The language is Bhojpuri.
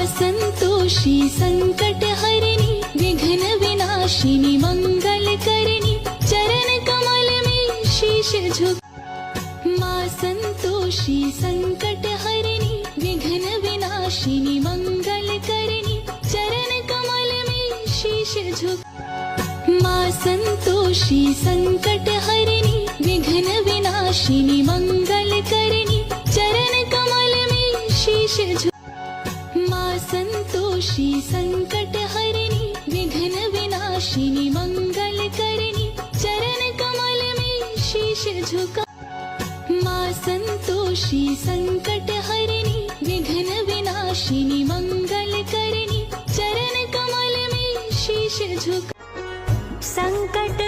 संतोषी संकट हरिणी विघ्न विनाशिनी मंगल करिणी चरण कमल में शीश झुक। माँ संतोषी संकट हरिणी विघ्न विनाशिनी मंगल करिणी चरण कमल में शीश झुक। माँ संतोषी संकट हरिणी विघ्न विनाशिनी मंगल करिणी चरण कमल में शीश झुक। माँ संतोषी संकट हरिणी विघ्न विनाशिनी मंगल करिणी चरण कमल में शीश झुका। माँ संतोषी संकट हरिणी विघ्न विनाशिनी मंगल करिणी चरण कमल में शीश झुका। संकट